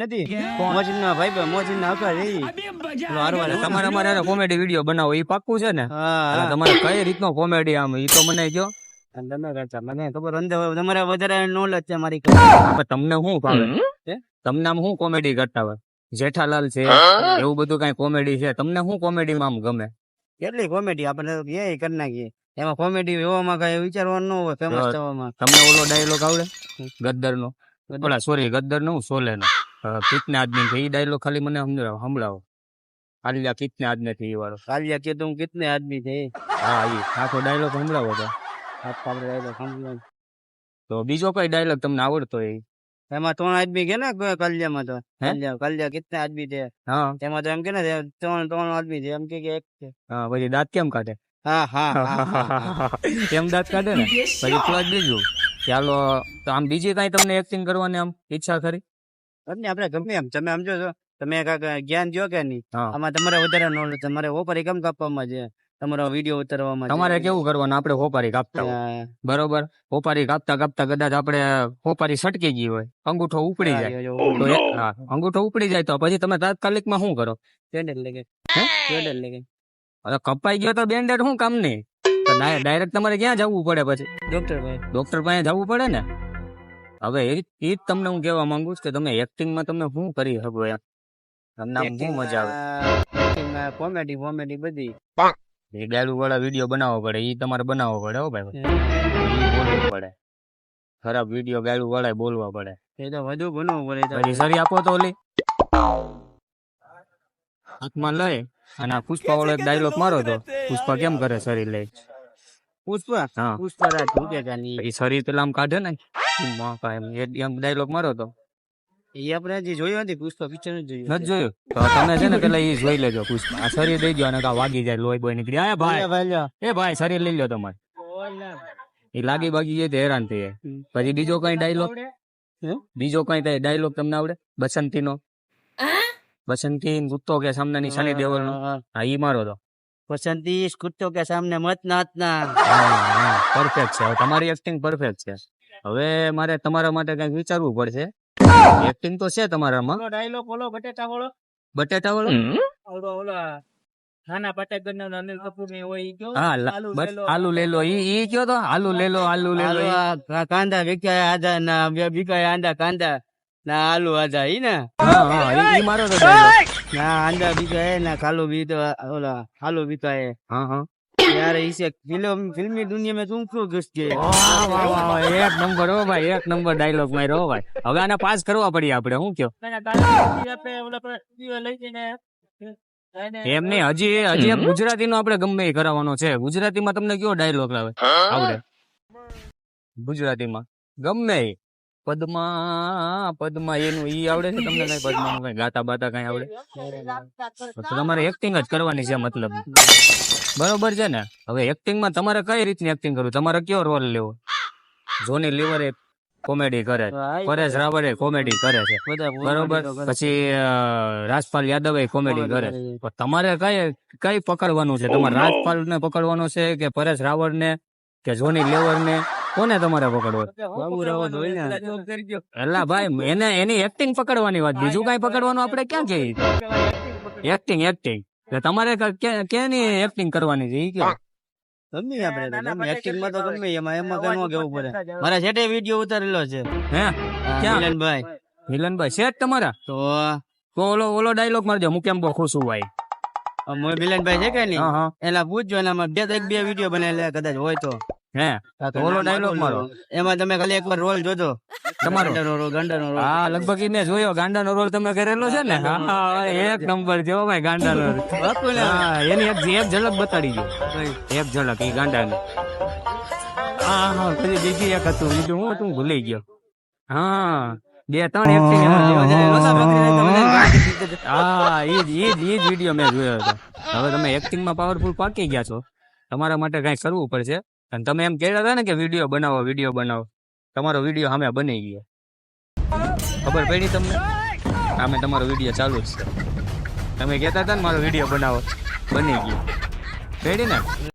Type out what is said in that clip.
નથી મોજીના ભાઈ મોજીના આવતા રહી તમારે અમારે કોમેડી વિડીયો બનાવો એ પાક્કું છે ને? હા તમારે કઈ રીતનો કોમેડી આમ ઈ તો મને કયો. મને ખબર તમારે વધારે નોલેજ છે મારી. તમને શું ભાવે? તમને આમ શું કોમેડી કરતા હોય? જેઠાલાલ છે એવું બધું કઈ કોમેડી છે? તમને શું કોમેડી માં આમ ગમે? કેટલી કોમેડી આપણે એ કરી નાખીએ. એમાં કોમેડી એવામાં કઈ વિચારવાનું ન હોય ફેમસ થવામાં. તમને ઓલો ડાયલોગ આવડે ગદ્દર નો? ઓલા સોરી ગદ્દર નો સોલે નો કિતને આદમી છે એ ડાયલોગ ખાલી મને સંભળાવો. કાલિયા કિતને આદમી છે એ વાળો. કાલિયા કે તું કિતને આદમી છે? હા એ આખો ડાયલોગ સંભળાવો તો. તો બીજો કઈ ડાયલોગ તમને આવડતો હોય? એમાં 3 આદમી કે ને કલ્યામાં તો કલ્યા કિતને આદમી છે? હા એમાં તો એમ કે ને 3 આદમી છે એમ કે એક છે. હા પછી દાંત કેમ કાઢે? હા હા કેમ દાંત કાઢે ને પછી પ્લસ બીજું. ચાલો તો આમ બીજી કઈ તમને એક્ટિંગ કરવાની આમ ઈચ્છા ખરી? આપડે ગમે એમ તમે સમજો છો તમે કાંઈક જ્ઞાન દો કે નહીં આમાં તમારે વધારે નોલેજ. તમારે ઓપરી કેમ કાપવામાં છે તમારો વિડીયો ઉતારવામાં? તમારે કેવું કરવાનું? આપણે હોપારી કાપતા હોય બરોબર. હોપારી કાપતા કાપતા કદાચ આપણે હોપારી સટકી ગઈ હોય, અંગૂઠો ઉપડી જાય, અંગૂઠો ઉપડી જાય તો પછી તમે તાત્કાલિક માં શું કરો? હવે કપાઈ ગયો તો બેન્ડેડ શું કામ નહીં? ડાયરેક્ટ તમારે ક્યાં જવું પડે? પછી ડોક્ટર પાસે જવું પડે ને. હવે એ જ તમને હું કહેવા માંગુ છું કે તમે એક્ટિંગમાં તમે શું કરી શકો એમ? તમને શું મજા આવે? કોમેડી બધી એ ડાયલોગ વાળા વિડીયો બનાવવો પડે, એ તમારે બનાવવો પડે. હો ભાઈ બોલવું પડે. ખરાબ વિડીયો ગાયલું વાળા બોલવા પડે. એ તો વધુ બનવું પડે. પછી સરી આપો તો ઓલી હાથમાં લઈ અને આ પુષ્પા વાળો એક ડાયલોગ મારો તો પુષ્પા કેમ કરે સરી લઈ? પુષ્પા હા પુષ્પા એ સરી પેલા આમ કાઢે ને એમ ડાયલોગ મારો તો એ આપણે હજી જોયું નથી. પુષ્પા પિક્ચર નથી જોયું. તો તમે છે ને પેલા એ જોઈ લેજો. પુષ્પા આ શરીર દઈ ગયો અને વાગી જાય, લોહી બોય નીકળી. એ ભાઈ શરીર લઈ લો તમારે. એ લાગી બાગી જાય તો હેરાન થઈ જાય. પછી બીજો કઈ ડાયલોગ? બીજો કઈ ડાયલોગ તમને આવડે? બસંતી નો બસંતી કૂદતો કે સામને ની શનિ દેવલ નો? હા ઈ મારો તો. બસંતી કૂદતો કે સામને મત નાચના. પરફેક્ટ છે. તમારી એક્ટિંગ પરફેક્ટ છે. હવે મારે તમારા માટે કઈક વિચારવું પડશે. એક્ટિંગ તો છે તમારામાં. ડાયલોગ બોલો બટેટા વાળો. બટેટા વાળો ઓલો ખાના પાટેકર નો અનિલ કપૂર ની હોય ઈ કયો? હા આલુ લે લો ઈ કયો તો આલુ લે લો કાંદા વિકાય આદા ના વિકાય આંદા કાંદા ના આલુ આદા ઈ ને. ઈ મારો તો ના આંદા વિકાય ના ખાલુ બી તો ઓલા આલુ વિકાય. હા यार इसे फिल्मी दुनिया में तुम क्यों घुस गए? એક નંબર હો ભાઈ, એક નંબર ડાયલોગ માર્યો હો ભાઈ. હવે આને પાસ કરવા પડી આપણે. શું કયો? એમ નહીં, હજી ગુજરાતી નો આપણે ગમે એ કરાવવાનો છે. ગુજરાતીમાં તમને કયો ડાયલોગ આવડે? ગુજરાતીમાં ગમે પદ્મા એનું ઈ આવડે છે તમને? કઈ પદ્મા નું કઈ ગાતા બાતા કઈ આવડે? તમારે એક્ટિંગ જ કરવાની છે મતલબ. બરોબર છે ને? હવે એક્ટિંગમાં તમારે કઈ રીતની એક્ટિંગ કરવું? તમારે કયો રોલ લેવો? જોની લીવર કોમેડી કરે, પરેશ રાવળ કોમેડી કરે છે બરોબર, પછી રાજપાલ યાદવ કોમેડી કરે. તમારે કઈ પકડવાનું છે? તમારે રાજપાલ ને પકડવાનો છે કે પરેશ રાવળ ને કે જોની લીવર ને? કોને તમારે પકડવો? એલા ભાઈ એને એની એક્ટિંગ પકડવાની વાત, બીજું કઈ પકડવાનું આપણે ક્યાં કહીએ? એક્ટિંગ તમારે કેની એક્ટિંગ કરવાની છે? ઈ કે ગમે આપણે એક્ટિંગ માં તો ગમે એમાં કઈ ન કેવું પડે. મારા સેટે વિડીયો ઉતારેલો છે. હે ક્યાં? મિલનભાઈ સેટ તમારા? તો ઓલો ડાયલોગ મારજો, હું કેમ બહુ ખુશ છું ભાઈ. મિલનભાઈ છે કે નહીં એલા પૂછજો. એનામાં બે વિડીયો બનેલા કદાચ હોય તો. હે ઓલો ડાયલોગ મારો. એમાં તમે ખાલી એકવાર રોલ જોજો તમારો. ગાંડાનો રોલ. હા લગભગ મેં જોયો. ગાંડાનો રોલ તમે કરેલો છે ને? હા એક નંબર છે ભાઈ ગાંડાનો. એની એક ઝલક બતાડી દો, એક ઝલક એ ગાંડાની. હા પછી બીજી એક હતું, બીજું હું હતું ભૂલી ગયો. હા 2-3 એક્ટિંગ. હા એ જ વિડીયો મેં જોયો હતો. હવે તમે એક્ટિંગમાં પાવરફુલ પાકી ગયા છો. તમારા માટે કઈ કરવું પડશે. અને તમે એમ કહેતા હતા ને કે વિડીયો બનાવો. તમારો વિડીયો સામે બની ગયો. ખબર પડી તમને? સામે તમારો વિડીયો ચાલુ જ છે. તમે કહેતા હતા ને મારો વિડીયો બનાવો, બની ગયો. પડી ને?